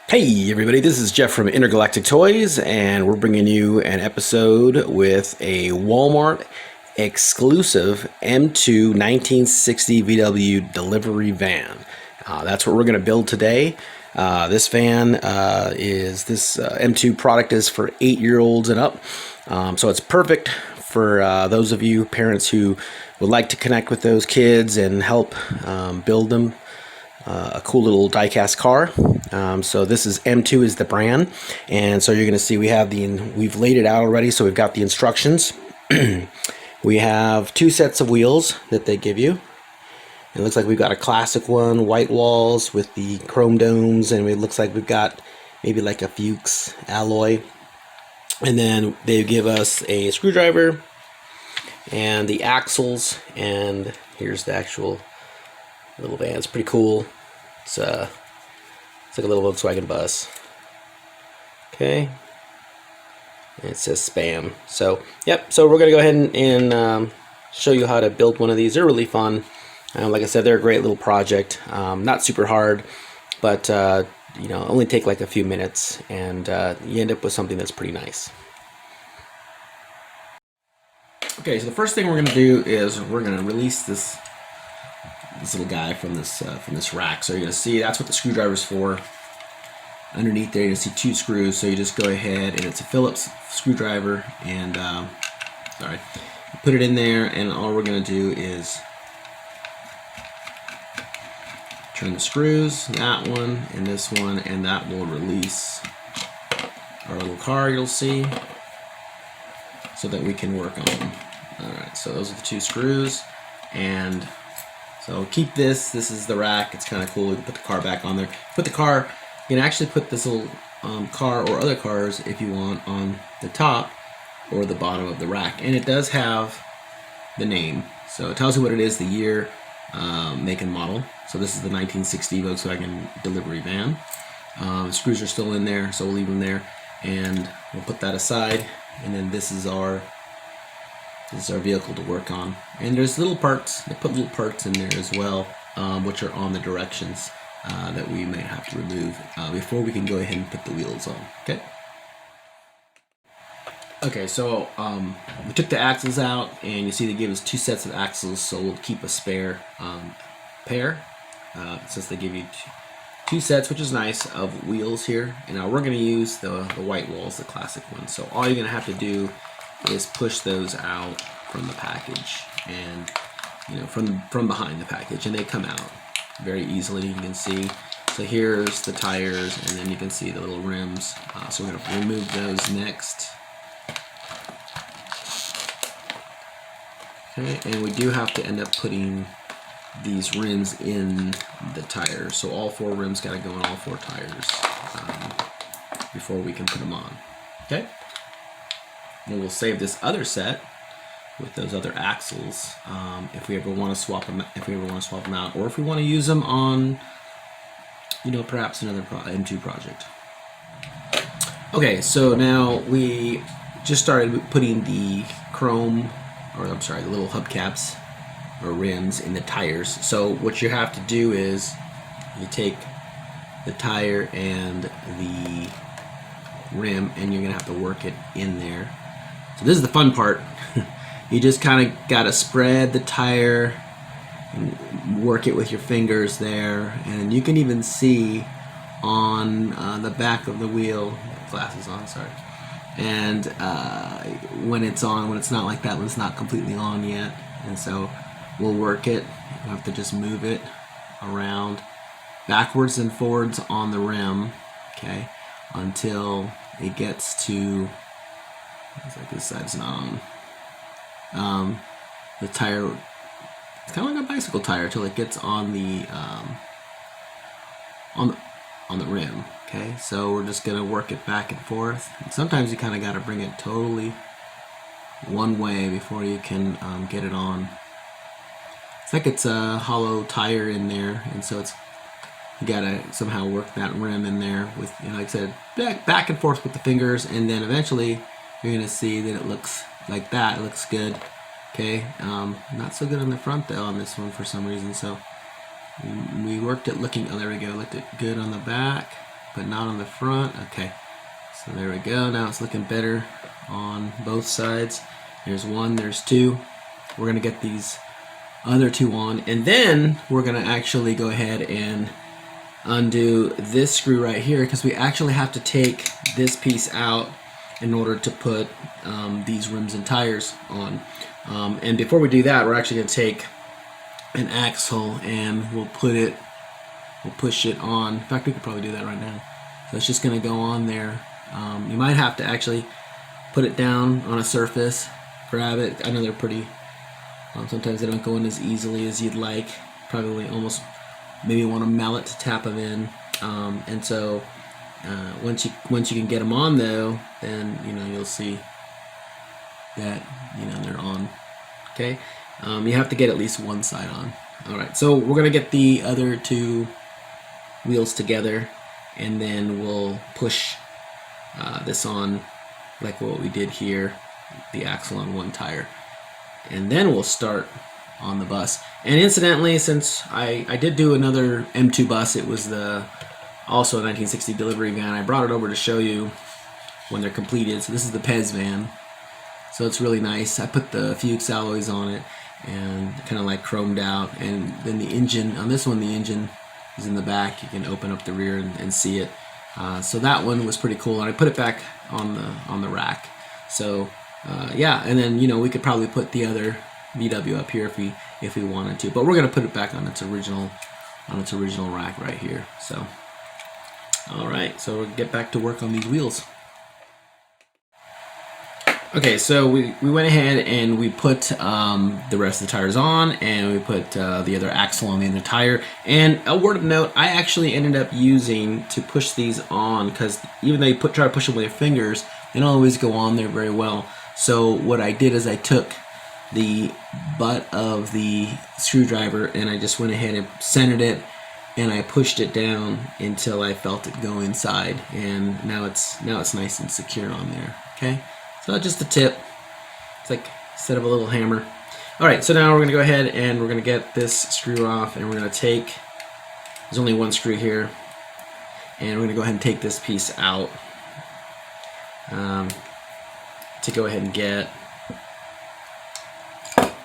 Hey everybody, this is Jeff from Intergalactic Toys, and we're bringing you an episode with a Walmart exclusive M2 1960 VW delivery van. That's what we're going to build today. This van this M2 product is for 8-year-olds and up, so it's perfect for those of you parents who would like to connect with those kids and help build them a cool little diecast car. So this is M2 is the brand, and so you're going to see we've laid it out already. So we've got the instructions. We have 2 sets of wheels that they give you. It looks like we've got a classic one, white walls with the chrome domes, and it looks like we've got maybe like a Fuchs alloy. And then they give us a screwdriver and the axles, and here's the actual little van. It's pretty cool. It's like a little Volkswagen bus. Okay. And it says spam. So, yep. So we're going to go ahead and show you how to build one of these. They're really fun. Like I said, they're a great little project. Not super hard, but only take like a few minutes, and you end up with something that's pretty nice. Okay, so the first thing we're going to do is we're going to release this little guy from this rack. So you're going to see that's what the screwdriver's for. Underneath there, you see 2 screws. So you just go ahead, and it's a Phillips screwdriver, and put it in there, and all we're going to do is turn the screws, that one and this one, and that will release our little car, you'll see, so that we can work on them. Alright, so those are the 2 screws, and so keep this. This is the rack. It's kind of cool. You can put the car back on there. Put the car, you can actually put this little car or other cars if you want on the top or the bottom of the rack. And it does have the name. So it tells you what it is, the year, make and model. So this is the 1960 Volkswagen delivery van. The screws are still in there, so we'll leave them there. And we'll put that aside. And then this is our vehicle to work on. And there's little parts, they put little parts in there as well, which are on the directions that we may have to remove before we can go ahead and put the wheels on. Okay, so we took the axles out, and you see they gave us 2 sets of axles, so we'll keep a spare pair, since they give you 2 sets, which is nice, of wheels here. And now we're going to use the white walls, the classic ones. So all you're going to have to do is push those out from the package, and from behind the package, and they come out very easily. You can see. So here's the tires, and then you can see the little rims. So we're going to remove those next. Okay, and we do have to end up putting these rims in the tires. So all 4 rims got to go in all 4 tires before we can put them on. Okay. And we'll save this other set with those other axles if we ever want to swap them. Out, or if we want to use them on, perhaps another M2 project. Okay, so now we just started putting the the little hubcaps or rims in the tires. So what you have to do is you take the tire and the rim, and you're gonna have to work it in there. So this is the fun part. You just kind of got to spread the tire and work it with your fingers there. And you can even see on the back of the wheel, glasses on, sorry. And when it's on, when it's not like that, when it's not completely on yet. And so we'll work it. You have to just move it around backwards and forwards on the rim, okay, until it gets to, looks like this side's not on. The tire, it's kind of like a bicycle tire until it gets on the rim. Okay, so we're just gonna work it back and forth. And sometimes you kind of got to bring it totally one way before you can get it on. It's like it's a hollow tire in there, and so you gotta somehow work that rim in there with, like I said, back and forth with the fingers, and then eventually you're gonna see that it looks like that. It looks good. Okay, not so good on the front though on this one for some reason. So we worked it looking, oh there we go, looked it good on the back, but not on the front. Okay, so there we go. Now it's looking better on both sides. There's one, there's two. We're gonna get these other two on, and then we're gonna actually go ahead and undo this screw right here, because we actually have to take this piece out in order to put these rims and tires on. And before we do that, we're actually gonna take an axle and we'll push it on. In fact, we could probably do that right now. So it's just gonna go on there. You might have to actually put it down on a surface, grab it. I know they're pretty, sometimes they don't go in as easily as you'd like. Probably almost maybe want a mallet to tap them in. And so once you can get them on though, then you'll see that they're on. Okay, you have to get at least one side on. All right, so we're gonna get the other two wheels together, and then we'll push this on like what we did here, the axle on one tire, and then we'll start on the bus. And incidentally, since I did do another M2 bus, it was also a 1960 delivery van. I brought it over to show you when they're completed. So this is the Pez van. So it's really nice. I put the Fuchs alloys on it and kind of like chromed out. And then the engine, on this one, the engine is in the back. You can open up the rear and see it. So that one was pretty cool. And I put it back on the rack. So yeah, and then we could probably put the other VW up here if we wanted to, but we're gonna put it back on its original rack right here. So all right, so we'll get back to work on these wheels. Okay, so we went ahead and we put the rest of the tires on, and we put the other axle on the other tire. And a word of note, I actually ended up using to push these on, because even though you try to push them with your fingers, they don't always go on there very well. So what I did is I took the butt of the screwdriver and I just went ahead and centered it, and I pushed it down until I felt it go inside, and now it's nice and secure on there. Okay, so just a tip. It's like instead of a little hammer. All right, so now we're gonna go ahead and we're gonna get this screw off, and we're gonna take, there's only one screw here, and we're gonna go ahead and take this piece out to go ahead and get,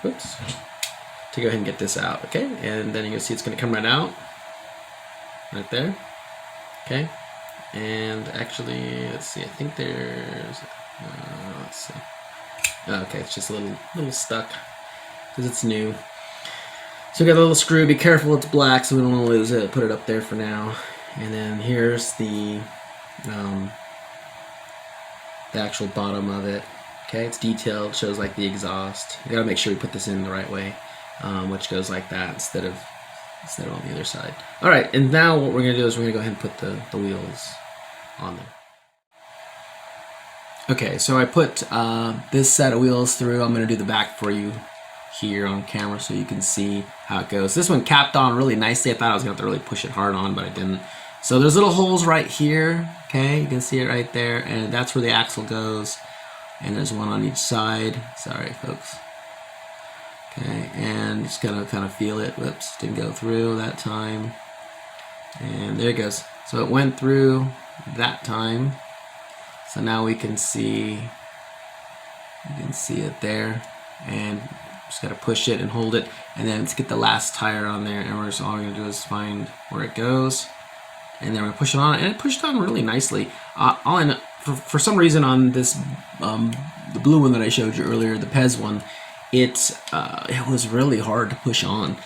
oops, to go ahead and get this out. Okay, and then you can see it's going to come right out, right there. Okay, and actually, let's see. I think there's, let's see. Okay, it's just a little stuck because it's new. So we got a little screw. Be careful, it's black, so we don't want to lose it. Put it up there for now. And then here's the actual bottom of it. Okay, it's detailed, shows like the exhaust. You gotta make sure you put this in the right way, which goes like that instead of on the other side. All right, and now what we're gonna do is we're gonna go ahead and put the wheels on there. Okay, so I put this set of wheels through. I'm gonna do the back for you here on camera so you can see how it goes. This one capped on really nicely. I thought I was gonna have to really push it hard on, but I didn't. So there's little holes right here. Okay, you can see it right there, and that's where the axle goes. And there's one on each side. Sorry, folks. Okay, and just gotta kind of feel it. Whoops, didn't go through that time. And there it goes. So it went through that time. So now we can see, you can see it there. And just gotta push it and hold it. And then let's get the last tire on there. And we're just, all we're gonna do is find where it goes. And then we're gonna push it on, and it pushed on really nicely. For some reason on this, the blue one that I showed you earlier, the Pez one, it was really hard to push on.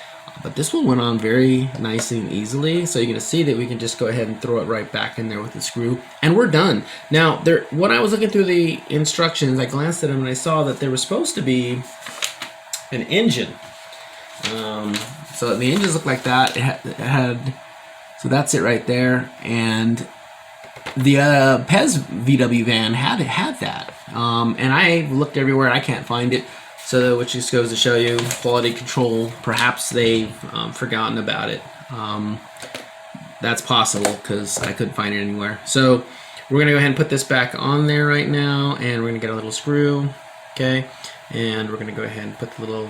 But this one went on very nicely and easily. So you're gonna see that we can just go ahead and throw it right back in there with the screw, and we're done. Now, when I was looking through the instructions, I glanced at them and I saw that there was supposed to be an engine. So the engines look like that. It had so that's it right there, and the Pez VW van had that, and I looked everywhere. I can't find it, so which just goes to show you quality control. Perhaps they've forgotten about it. That's possible because I couldn't find it anywhere. So we're gonna go ahead and put this back on there right now, and we're gonna get a little screw, okay, and we're gonna go ahead and put the little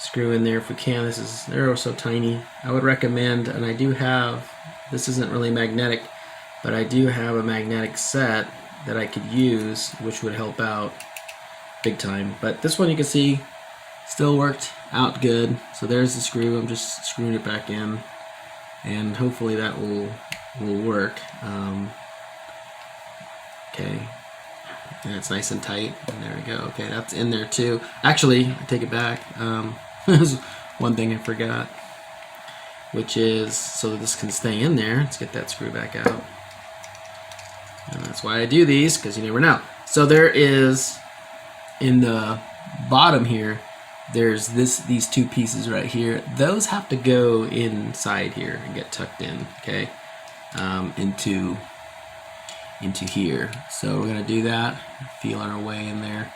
screw in there if we can. They're so tiny. I would recommend, and I do have, this isn't really magnetic, but I do have a magnetic set that I could use, which would help out big time. But this one, you can see, still worked out good. So there's the screw. I'm just screwing it back in, and hopefully that will work. Okay, and it's nice and tight. And there we go. Okay, that's in there too. Actually, I take it back. There's one thing I forgot, which is so that this can stay in there. Let's get that screw back out. And that's why I do these, because you never know. So there is, in the bottom here, there's these two pieces right here. Those have to go inside here and get tucked in, okay, into here. So we're gonna do that, feel our way in there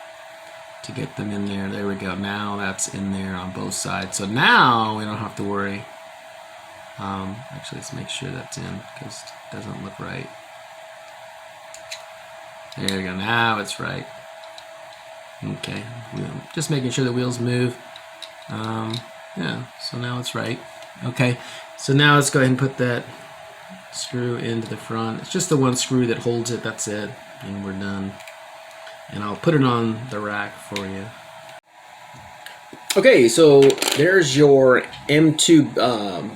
to get them in there. There we go. Now that's in there on both sides. So now we don't have to worry. Actually, let's make sure that's in, because it doesn't look right. There we go. Now it's right. Okay, just making sure the wheels move. Yeah, so now it's right. Okay, so now let's go ahead and put that screw into the front. It's just the one screw that holds it, that's it, and we're done. And I'll put it on the rack for you. Okay, so there's your M2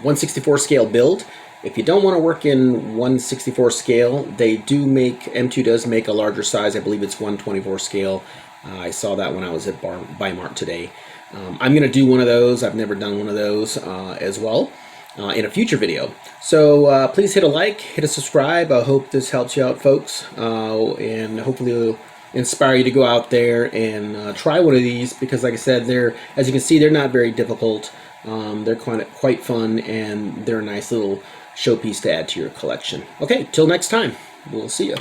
1/64 scale build. If you don't want to work in 1/64 scale, M2 does make a larger size. I believe it's 1/24 scale. I saw that when I was at Bi-Mart today. I'm going to do one of those. I've never done one of those as well in a future video. So please hit a like, hit a subscribe. I hope this helps you out, folks, and hopefully it'll inspire you to go out there and try one of these, because like I said, as you can see, they're not very difficult. They're quite fun, and they're a nice little showpiece to add to your collection. Okay, till next time, we'll see you.